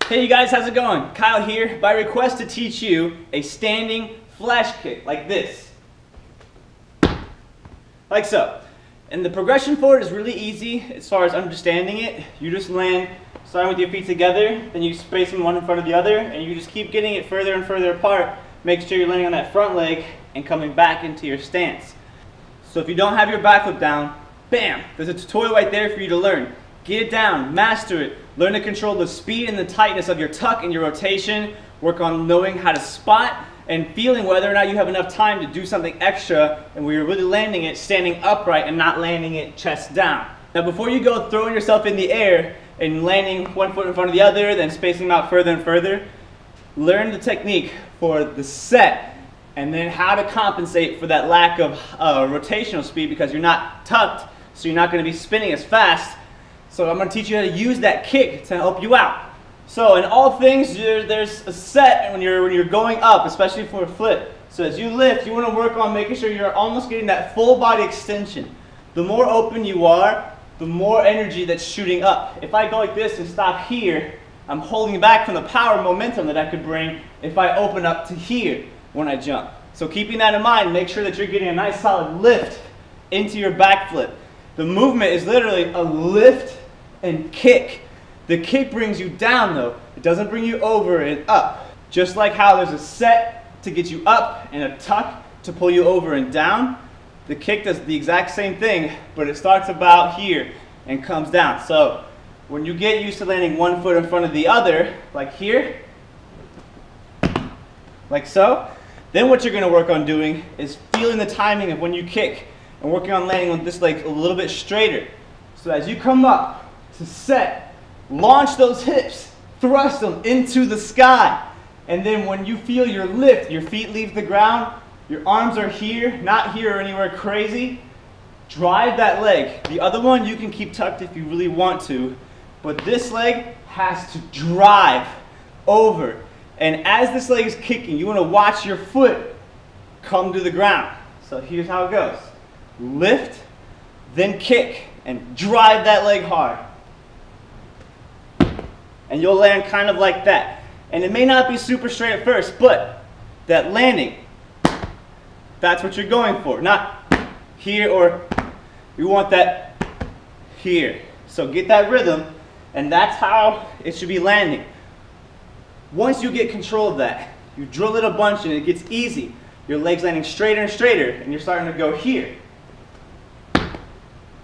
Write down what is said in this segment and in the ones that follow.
Hey you guys, how's it going? Kyle here, by request to teach you a standing flash kick like this. Like so. And the progression for it is really easy as far as understanding it. You just land starting with your feet together, then you space them one in front of the other, and you just keep getting it further and further apart. Make sure you're landing on that front leg and coming back into your stance. So if you don't have your back flip down, bam, there's a tutorial right there for you to learn. Get it down, master it, learn to control the speed and the tightness of your tuck and your rotation, work on knowing how to spot and feeling whether or not you have enough time to do something extra and where you're really landing it standing upright and not landing it chest down. Now before you go throwing yourself in the air and landing one foot in front of the other, then spacing them out further and further, learn the technique for the set and then how to compensate for that lack of rotational speed because you're not tucked, so you're not going to be spinning as fast. So I'm going to teach you how to use that kick to help you out. So in all things, there's a set when you're going up, especially for a flip. So as you lift, you want to work on making sure you're almost getting that full body extension. The more open you are, the more energy that's shooting up. If I go like this and stop here, I'm holding back from the power and momentum that I could bring if I open up to here when I jump. So keeping that in mind, make sure that you're getting a nice solid lift into your back flip. The movement is literally a lift and kick. The kick brings you down though. It doesn't bring you over and up. Just like how there's a set to get you up and a tuck to pull you over and down, the kick does the exact same thing, but it starts about here and comes down. So when you get used to landing one foot in front of the other, like here, like so, then what you're going to work on doing is feeling the timing of when you kick and working on landing with this leg a little bit straighter. So as you come up to set, launch those hips, thrust them into the sky. And then when you feel your lift, your feet leave the ground, your arms are here, not here or anywhere crazy, drive that leg. The other one you can keep tucked if you really want to, but this leg has to drive over. And as this leg is kicking, you want to watch your foot come to the ground. So here's how it goes. Lift, then kick, and drive that leg hard. And you'll land kind of like that. And it may not be super straight at first, but that landing, that's what you're going for. Not here or you want that here. So get that rhythm, and that's how it should be landing. Once you get control of that, you drill it a bunch and it gets easy. Your leg's landing straighter and straighter, and you're starting to go here.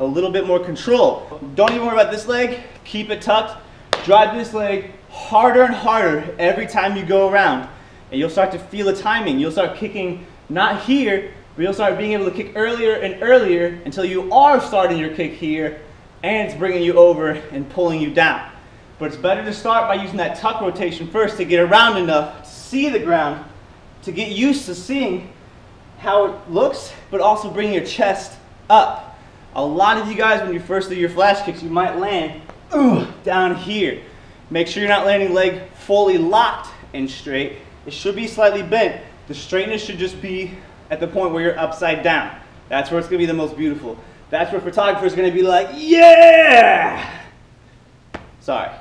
A little bit more control. Don't even worry about this leg. Keep it tucked. Drive this leg harder and harder every time you go around. And you'll start to feel the timing. You'll start kicking not here, but you'll start being able to kick earlier and earlier until you are starting your kick here and it's bringing you over and pulling you down. But it's better to start by using that tuck rotation first to get around enough to see the ground, to get used to seeing how it looks, but also bring your chest up. A lot of you guys, when you first do your flash kicks, you might land down here. Make sure you're not landing leg fully locked and straight. It should be slightly bent. The straightness should just be at the point where you're upside down. That's where it's going to be the most beautiful. That's where photographers are going to be like, yeah! Sorry.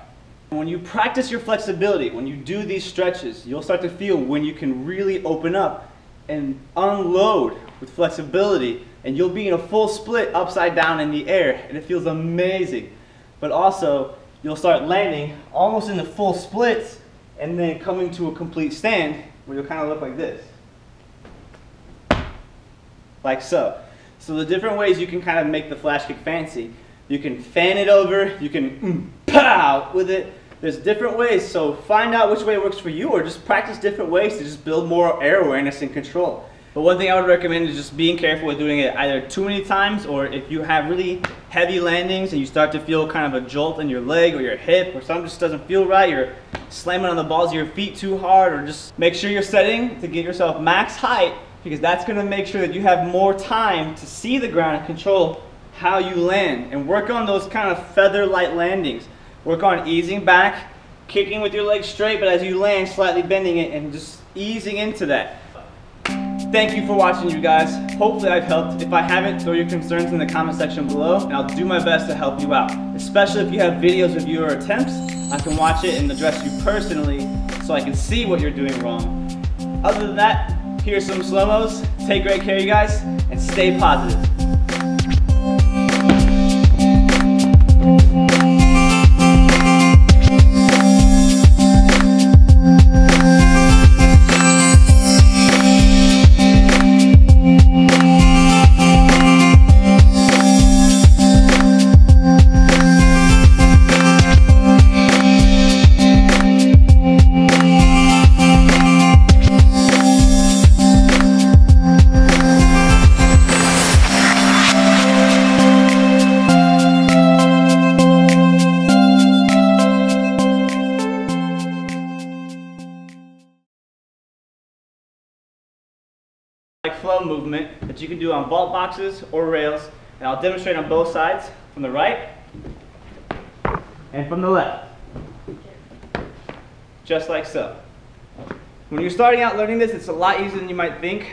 When you practice your flexibility, when you do these stretches, you'll start to feel when you can really open up and unload with flexibility, and you'll be in a full split upside down in the air, and it feels amazing. But also, you'll start landing almost in the full splits and then coming to a complete stand where you'll kind of look like this. Like so. So the different ways you can kind of make the flash kick fancy. You can fan it over, you can pow with it. There's different ways, so find out which way works for you or just practice different ways to just build more air awareness and control. But one thing I would recommend is just being careful with doing it either too many times, or if you have really heavy landings and you start to feel kind of a jolt in your leg or your hip or something just doesn't feel right, you're slamming on the balls of your feet too hard, or just make sure you're setting to get yourself max height, because that's going to make sure that you have more time to see the ground and control how you land. And work on those kind of feather light landings. Work on easing back, kicking with your legs straight, but as you land, slightly bending it and just easing into that. Thank you for watching, you guys. Hopefully I've helped. If I haven't, throw your concerns in the comment section below and I'll do my best to help you out. Especially if you have videos of your attempts, I can watch it and address you personally so I can see what you're doing wrong. Other than that, here's some slow-mos. Take great care, you guys, and stay positive. Flow movement that you can do on vault boxes or rails, and I'll demonstrate on both sides, from the right and from the left, just like so. When you're starting out learning this, it's a lot easier than you might think.